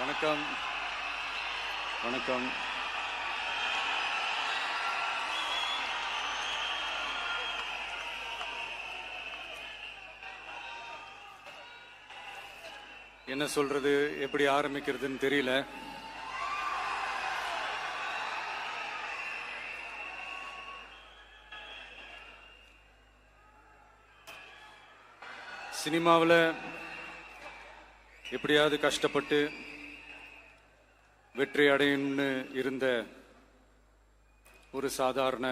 வணக்கம் வணக்கம். என்ன சொல்றது, எப்படி ஆரம்பிக்கிறதுன்னு தெரியல. சினிமாவில் எப்படியாவது கஷ்டப்பட்டு வெற்றி அடையணும்னு இருந்த ஒரு சாதாரண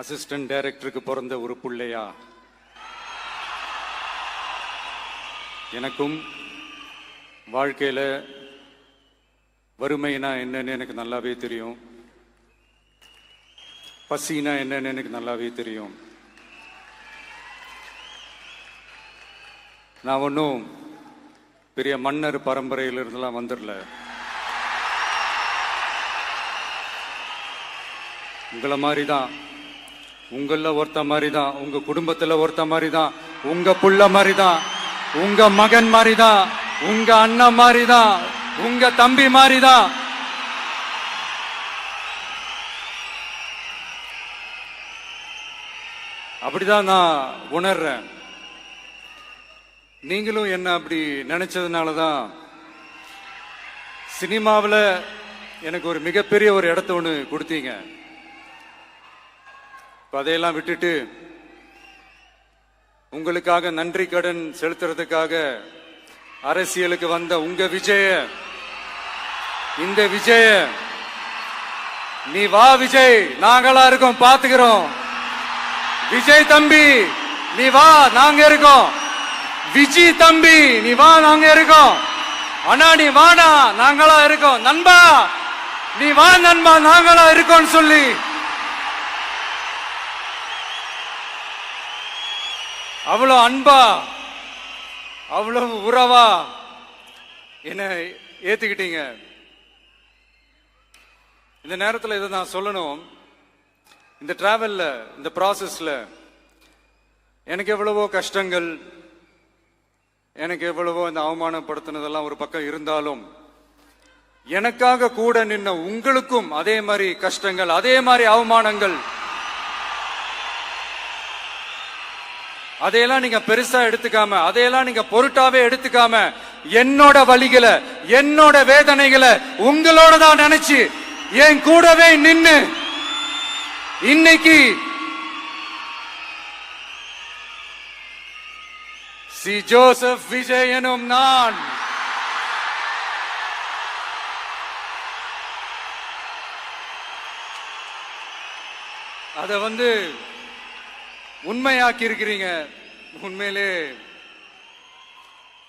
அசிஸ்டன்ட் டைரக்டருக்கு பிறந்த ஒரு பிள்ளையா எனக்கும் வாழ்க்கையில் வறுமைனா என்னன்னு எனக்கு நல்லாவே தெரியும், பசினா என்னன்னு எனக்கு நல்லாவே தெரியும். நான் ஒன்றும் பெரிய மன்னர் பரம்பரையிலிருந்துலாம் வந்துடல. உங்களை மாதிரி தான், உங்கள ஒருத்த மாதிரி தான், உங்க குடும்பத்தில் ஒருத்த மாதிரி தான், உங்க புள்ள மாதிரி தான், உங்க மகன் மாதிரி தான், உங்க அண்ணன் மாதிரி தான், உங்க தம்பி மாதிரி தான். அப்படிதான் நான் உணர்றேன். நீங்களும் என்ன அப்படி நினைச்சதுனால தான் சினிமாவில் எனக்கு ஒரு மிகப்பெரிய ஒரு இடத்த ஒன்று கொடுத்தீங்க. அதையெல்லாம் விட்டுட்டு உங்களுக்காக நன்றி கடன் செலுத்துறதுக்காக அரசியலுக்கு வந்த உங்க விஜய, இந்த விஜய, நீ வா விஜய், நாங்களா இருக்கோம், பாத்துக்கிறோம், விஜய் தம்பி நீ வா, நாங்க இருக்கோம். விஜய் தம்பி நீ வா, நாங்க இருக்கோம். அண்ணா நீ வாடா, நாங்களா இருக்கோம். நண்பா நீ வா நண்பா, நாங்களா இருக்கோம் சொல்லி அவ்வளவு அன்பா அவ்வளவு உறவா என்ன ஏத்துக்கிட்டீங்க. இந்த நேரத்தில் இதை நான் சொல்லணும். இந்த டிராவல்ல, இந்த ப்ராசஸ்ல எனக்கு எவ்வளவோ கஷ்டங்கள், எனக்கு எவ்வளவோ இந்த அவமானப்படுத்தினதெல்லாம் ஒரு பக்கம் இருந்தாலும், எனக்காக கூட நின்ன உங்களுக்கும் அதே மாதிரி கஷ்டங்கள், அதே மாதிரி அவமானங்கள், அதையெல்லாம் நீங்க பெருசா எடுத்துக்காம, அதையெல்லாம் நீங்க பொருட்டாவே எடுத்துக்காம, என்னோட வலிகளை, என்னோட வேதனைகளை உங்களோட தான் நினைச்சு என் கூடவே நின்னு இன்னைக்கு சி ஜோசப் விஜய் எனும் நான் அத உண்மையாக்கி இருக்கிறீங்க. உண்மையிலே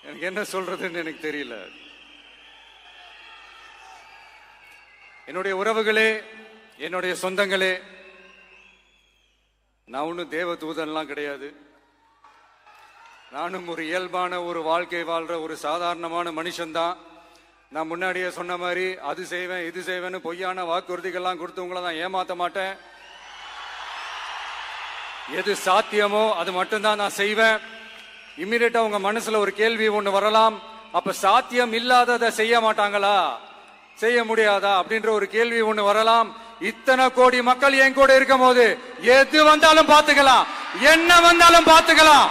எனக்கு என்ன சொல்றதுன்னு எனக்கு தெரியல. என்னுடைய உறவுகளே, என்னுடைய சொந்தங்களே, நான் ஒன்னும் தேவ தூதன்லாம் கிடையாது. நானும் ஒரு இயல்பான ஒரு வாழ்க்கை வாழ்ற ஒரு சாதாரணமான மனுஷன்தான். நான் முன்னாடியே சொன்ன மாதிரி அது செய்வேன் இது செய்வேன்னு பொய்யான வாக்குறுதிகள்லாம் கொடுத்து உங்களை நான் ஏமாத்த மாட்டேன். எது சாத்தியமோ அது மட்டும்தான் நான் செய்வேன். இம்மிடியட்டா உங்க மனசுல ஒரு கேள்வி ஒண்ணு வரலாம், அப்ப சாத்தியம் இல்லாததை செய்ய மாட்டாங்களா, செய்ய முடியாதா அப்படின்ற ஒரு கேள்வி ஒண்ணு வரலாம். இத்தனை கோடி மக்கள் என் கூட இருக்கும் போது எது வந்தாலும் பாத்துக்கலாம், என்ன வந்தாலும் பாத்துக்கலாம்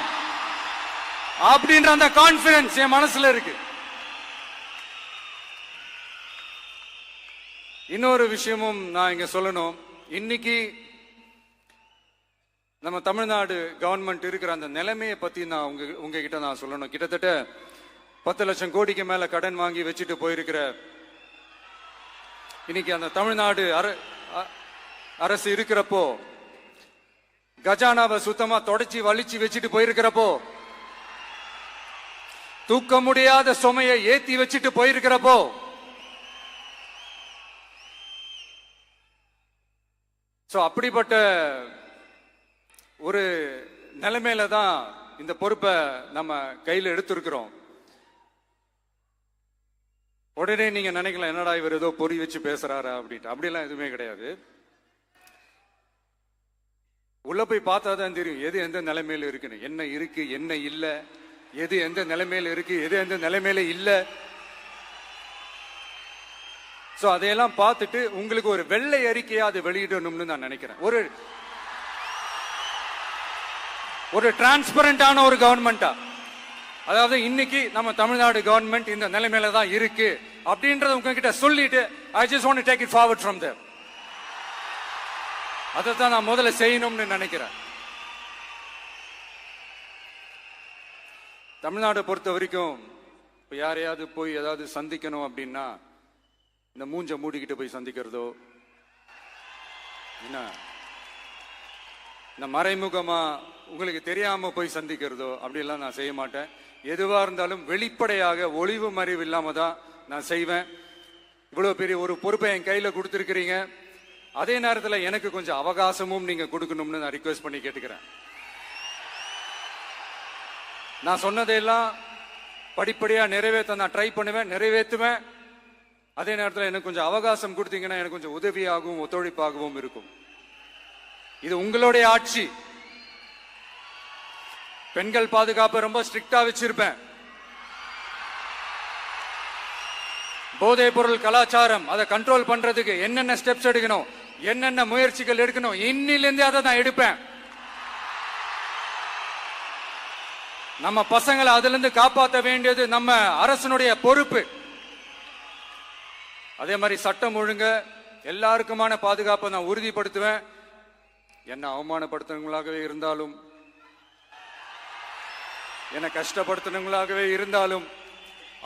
அப்படின்ற அந்த கான்பிடன்ஸ் என் மனசுல இருக்கு. இன்னொரு விஷயமும் நான் இங்க சொல்லணும். இன்னைக்கு நம்ம தமிழ்நாடு கவர்மெண்ட் இருக்கிற அந்த நிலைமையை பத்தி நான் உங்ககிட்ட நான் சொல்லணும். கிட்டத்தட்ட 10 லட்சம் கோடிக்கு மேல கடன் வாங்கி வச்சுட்டு போயிருக்கிற இன்னைக்கு அந்த தமிழ்நாடு அரசு இருக்கிறப்போ, கஜானாவை சுத்தமா தொடச்சி வலிச்சு வச்சுட்டு போயிருக்கிறப்போ, தூக்க முடியாத சுமையை ஏத்தி வச்சுட்டு போயிருக்கிறப்போ, சோ அப்படிப்பட்ட ஒரு நிலைமையில தான் இந்த பொறுப்பை நம்ம கையில் எடுத்திருக்கிறோம். உடனே நீங்க நினைக்கலாம், என்னடா இவர் ஏதோ பொறி வச்சு பேசுறாரா அப்படின்ட்டு. அப்படிலாம் எதுவுமே கிடையாது. உள்ள போய் பார்த்தா தான் தெரியும் எது எந்த நிலைமையில இருக்குன்னு, என்ன இருக்கு என்ன இல்ல, எது எந்த நிலைமையில இருக்கு எது எந்த நிலைமையில இல்ல. சோ அதையெல்லாம் பார்த்துட்டு உங்களுக்கு ஒரு வெள்ளை அறிக்கையா அதை வெளியிடணும்னு நான் நினைக்கிறேன். ஒரு டிரான்ஸ்பரண்டான ஒரு கவர்மெண்டா, அதாவது இன்னைக்கு நம்ம தமிழ்நாடு கவர்மெண்ட் இந்த நிலைமையில தான் இருக்கு அப்படின்றத உங்ககிட்ட சொல்லிட்டு I just want to take it forward from there. அதை தான் நான் முதல்ல செய்யணும்னு நினைக்கிறேன். தமிழ்நாட்டை பொறுத்த வரைக்கும் இப்போ யாரையாவது போய் ஏதாவது சந்திக்கணும் அப்படின்னா இந்த மூஞ்ச மூடிக்கிட்டு போய் சந்திக்கிறதோ, என்ன இந்த மறைமுகமா உங்களுக்கு தெரியாம போய் சந்திக்கிறதோ அப்படிலாம் நான் செய்ய மாட்டேன். எதுவா இருந்தாலும் வெளிப்படையாக ஒளிவு மறைவு இல்லாம தான் நான் செய்வேன். இவ்வளவு பெரிய ஒரு பொறுப்பை என் கையில கொடுத்திருக்கிறீங்க. அதே நேரத்தில் எனக்கு கொஞ்சம் அவகாசமும் நீங்க கொடுக்கணும்னு நான் ரிக்வெஸ்ட் பண்ணி கேட்டுக்கிறேன். நான் சொன்னதையெல்லாம் படிப்படியா நிறைவேற்ற நான் ட்ரை பண்ணுவேன், நிறைவேற்றுவேன். அதே நேரத்தில் எனக்கு கொஞ்சம் அவகாசம் கொடுத்தீங்கன்னா எனக்கு கொஞ்சம் உதவியாகவும் ஒத்துழைப்பாகவும் இருக்கும். இது உங்களுடைய ஆட்சி. பெண்கள் பாதுகாப்பை ரொம்ப ஸ்ட்ரிக்டா வச்சிருப்பேன். போதைப் பொருள் கலாச்சாரம் அதை கண்ட்ரோல் பண்றதுக்கு என்னென்ன ஸ்டெப்ஸ் எடுக்கணும், என்னென்ன முயற்சிகள் எடுக்கணும், இன்னிலிருந்தே அதை நான் எடுப்பேன். நம்ம பசங்களை அதுல இருந்து காப்பாற்ற வேண்டியது நம்ம அரசனுடைய பொறுப்பு. அதே மாதிரி சட்டம் ஒழுங்கு எல்லாருக்குமான பாதுகாப்பை நான் உறுதிப்படுத்துவேன். என்ன அவமானப்படுத்துறவங்களாகவே இருந்தாலும், என்ன கஷ்டப்படுத்துறவங்களாகவே இருந்தாலும்,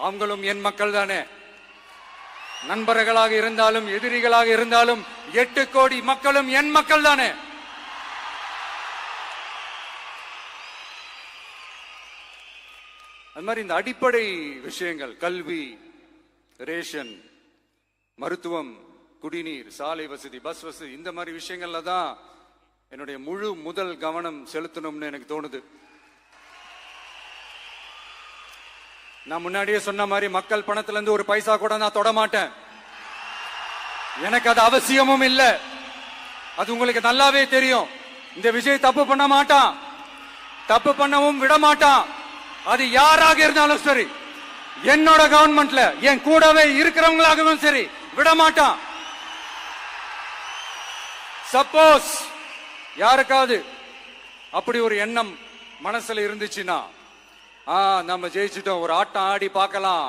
அவங்களும் என் மக்கள் தானே. நண்பர்களாக இருந்தாலும் எதிரிகளாக இருந்தாலும் 8 கோடி மக்களும் என் மக்கள் தானே. அது மாதிரி இந்த அடிப்படை விஷயங்கள், கல்வி, ரேஷன், மருத்துவம், குடிநீர், சாலை வசதி, பஸ் வசதி, இந்த மாதிரி விஷயங்கள்ல தான் என்னுடைய முதல் கவனம் செலுத்தணும்னு எனக்கு தோணுது. நான் முன்னாடியே சொன்ன மாதிரி மக்கள் பணத்துல இருந்து ஒரு பைசா கூட நான் தொட மாட்டேன். எனக்கு அது அவசியமும் இல்லை. அது உங்களுக்கு நல்லாவே தெரியும். இந்த விஜய் தப்பு பண்ண மாட்டான், தப்பு பண்ணவும் விட மாட்டான். அது யாராக இருந்தாலும் சரி, என்னோட கவர்மெண்ட்ல என் கூடவே இருக்கிறவங்களாகவும் சரி, விட மாட்டான். சப்போஸ் யாருக்காவது அப்படி ஒரு எண்ணம் மனசுல இருந்துச்சுன்னா, நம்ம ஜெயிச்சுட்டோம், ஒரு ஆட்டம் ஆடி பார்க்கலாம்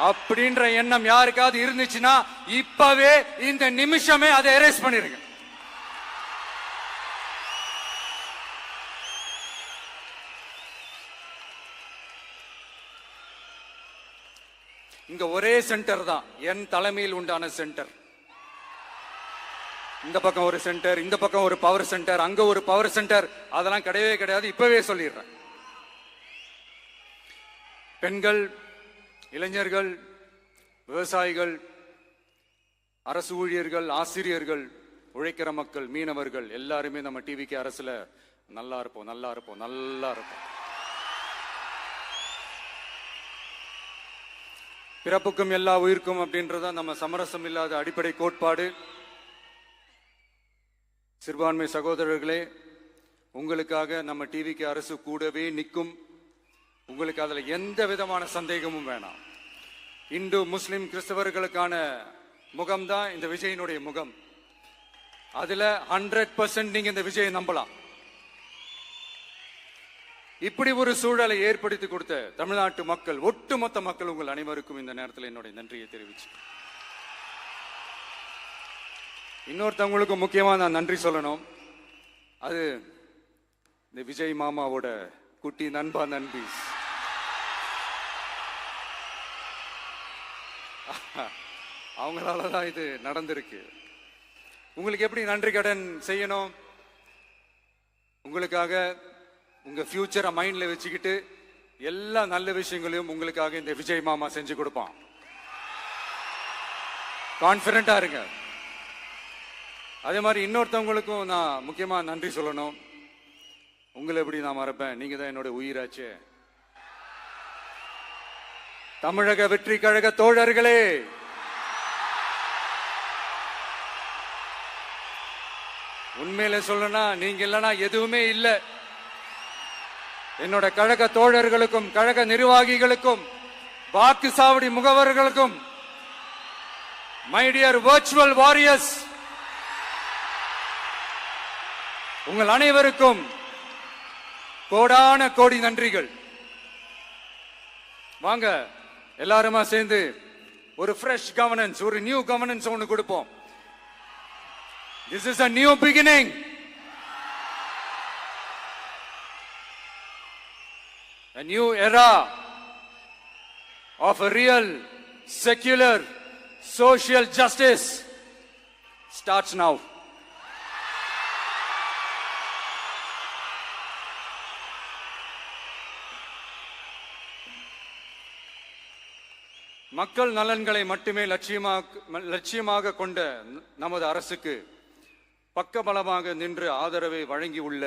அப்படின்ற எண்ணம் யாருக்காவது இருந்துச்சுன்னா, இப்பவே இந்த நிமிஷமே அதை எரேஸ் பண்ணிருங்க. இங்க ஒரே சென்டர் தான், என் தலைமையில் உண்டான சென்டர். இந்த பக்கம் ஒரு சென்டர், இந்த பக்கம் ஒரு பவர் சென்டர், அங்க ஒரு பவர் சென்டர், அதெல்லாம் கிடையவே கிடையாது. இப்பவே சொல்லிடுறேன். பெண்கள், இளைஞர்கள், விவசாயிகள், அரசு ஊழியர்கள், ஆசிரியர்கள், உழைக்கிற மக்கள், மீனவர்கள் எல்லாருமே நம்ம டிவிக்கு அரசுல நல்லா இருப்போம், நல்லா இருப்போம், நல்லா இருப்போம். பிறப்புக்கும் எல்லா உயிர்க்கும் அப்படின்றத நம்ம சமரசம் இல்லாத அடிப்படை கோட்பாடு. சிறுபான்மை சகோதரர்களே, உங்களுக்காக நம்ம டிவிக்கு அரசு கூடவே நிற்கும். உங்களுக்கு அதுல எந்த விதமான சந்தேகமும் வேணாம். இந்து, முஸ்லிம், கிறிஸ்தவர்களுக்கான முகம்தான் இந்த விஜயினுடைய முகம். அதுல 100% நீங்க இந்த விஜயை நம்பலாம். இப்படி ஒரு சூழலை ஏற்படுத்தி கொடுத்த தமிழ்நாட்டு மக்கள், ஒட்டுமொத்த மக்கள், உங்கள் அனைவருக்கும் இந்த நேரத்தில் என்னுடைய நன்றியை தெரிவிச்சு, இன்னொருத்தவங்களுக்கு முக்கியமா நான் நன்றி சொல்லணும். அது இந்த விஜய் மாமாவோட குட்டி நண்பா, நண்பி. அவங்களாலதான் இது நடந்திருக்கு. உங்களுக்கு எப்படி நன்றி கடன் செய்யணும்? உங்களுக்காக உங்க ஃபியூச்சரை மைண்ட்ல வச்சுக்கிட்டு எல்லா நல்ல விஷயங்களையும் உங்களுக்காக இந்த விஜய் மாமா செஞ்சு கொடுப்பான். கான்பிடண்டா இருங்க. அதே மாதிரி இன்னொருத்தவங்களுக்கும் நான் முக்கியமா நன்றி சொல்லணும். உங்களை எப்படி நான் மறப்பேன்? நீங்க தான் என்னோட உயிராச்சே. தமிழக வெற்றி கழக தோழர்களே, உண்மையில சொல்லணும்னா நீங்க இல்லைன்னா எதுவுமே இல்லை. என்னோட கழக தோழர்களுக்கும், கழக நிர்வாகிகளுக்கும், வாக்கு சாவடி முகவர்களுக்கும், மை டியர் வர்ச்சுவல் வாரியர்ஸ், உங்கள் அனைவருக்கும் கோடான கோடி நன்றிகள். வாங்க எல்லாருமா சேர்ந்து ஒரு ஃப்ரெஷ் கவர்னன்ஸ், ஒரு நியூ கவர்னன்ஸ் ஒன்று கொடுப்போம். This is a new beginning. A new era of a real, secular, social justice starts now. மக்கள் நலன்களை மட்டுமே லட்சியமாக கொண்ட நமது அரசுக்கு பக்கபலமாக நின்று ஆதரவை வழங்கியுள்ள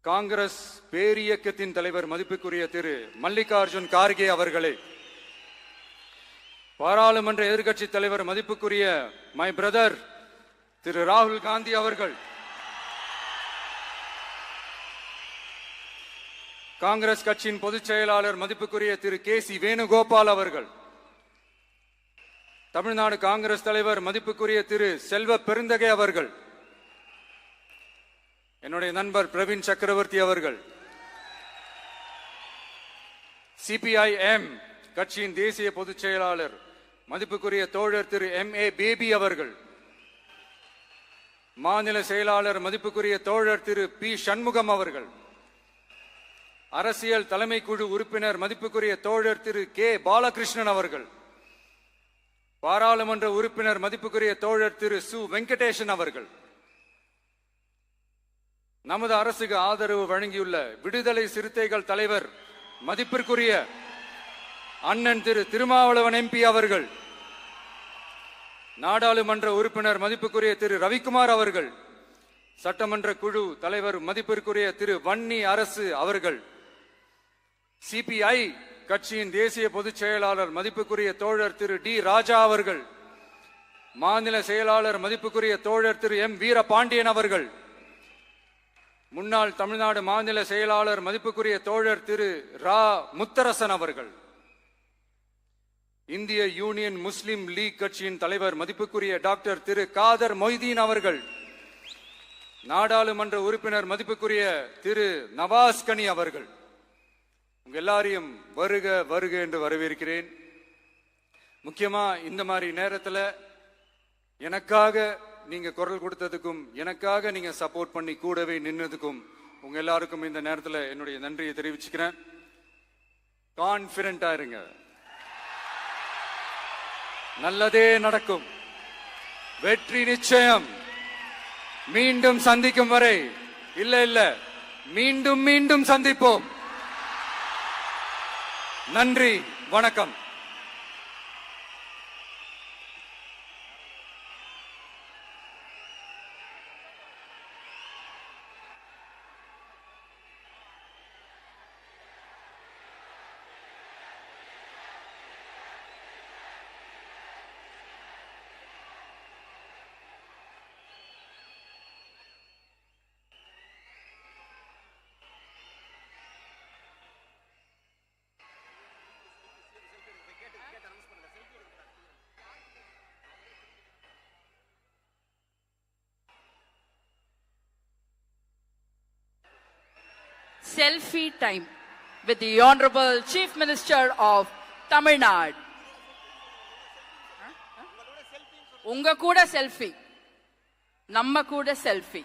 காங்கிரஸ் பேரியக்கத்தின் தலைவர் மதிப்புக்குரிய திரு மல்லிகார்ஜுன் கார்கே அவர்களே, பாராளுமன்ற எதிர்க்கட்சி தலைவர் மதிப்புக்குரிய மை பிரதர் திரு ராகுல் காந்தி அவர்கள், காங்கிரஸ் கட்சியின் பொதுச் செயலாளர் மதிப்புக்குரிய திரு கே.சி. வேணுகோபால் அவர்கள், தமிழ்நாடு காங்கிரஸ் தலைவர் மதிப்புக்குரிய திரு செல்வ பெருந்தகை அவர்கள், என்னுடைய நண்பர் பிரவீன் சக்கரவர்த்தி அவர்கள், சிபிஐஎம் கட்சியின் தேசிய பொதுச் செயலாளர் மதிப்புக்குரிய தோழர் திரு M.A. பேபி அவர்கள், மாநில செயலாளர் மதிப்புக்குரிய தோழர் திரு பி. சண்முகம் அவர்கள், அரசியல் தலைமை குழு உறுப்பினர் மதிப்புக்குரிய தோழர் திரு கே. பாலகிருஷ்ணன் அவர்கள், பாராளுமன்ற உறுப்பினர் மதிப்புக்குரிய தோழர் திரு சு. வெங்கடேசன் அவர்கள், நமது அரசுக்கு ஆதரவு வழங்கியுள்ள விடுதலை சிறுத்தைகள் தலைவர் மதிப்பிற்குரிய அண்ணன் திரு திருமாவளவன் எம்பி அவர்கள், நாடாளுமன்ற உறுப்பினர் மதிப்புக்குரிய திரு ரவிக்குமார் அவர்கள், சட்டமன்ற குழு தலைவர் மதிப்பிற்குரிய திரு வன்னி அரசு அவர்கள், சிபிஐ கட்சியின் தேசிய பொதுச் செயலாளர் மதிப்புக்குரிய தோழர் திரு டி ராஜா அவர்கள், மாநில செயலாளர் மதிப்புக்குரிய தோழர் திரு எம் வீரபாண்டியன் அவர்கள், முன்னாள் தமிழ்நாடு மாநில செயலாளர் மதிப்புக்குரிய தோழர் திரு ரா முத்தரசன் அவர்கள், இந்திய யூனியன் முஸ்லிம் லீக் கட்சியின் தலைவர் மதிப்புக்குரிய டாக்டர் திரு காதர் மொய்தீன் அவர்கள், நாடாளுமன்ற உறுப்பினர் மதிப்புக்குரிய திரு நவாஸ் கனி அவர்கள், உங்க எல்லாரையும் வருக வருக என்று வரவேற்கிறேன். முக்கியமா இந்த மாதிரி நேரத்தில் எனக்காக நீங்க குரல் கொடுத்ததுக்கும் எனக்காக நீங்க சப்போர்ட் பண்ணி கூடவே நின்னதுக்கும் உங்க எல்லாருக்கும் இந்த நேரத்தில் என்னுடைய நன்றியை தெரிவிச்சுக்கிறேன். கான்பிடண்டா இருங்க, நல்லதே நடக்கும், வெற்றி நிச்சயம். மீண்டும் சந்திக்கும் வரை இல்ல மீண்டும் மீண்டும் சந்திப்போம். நன்றி, வணக்கம். Selfie time with the Honorable Chief Minister of Tamil Nadu. உங்க கூட செல்ஃபி, நம்ம கூட செல்ஃபி.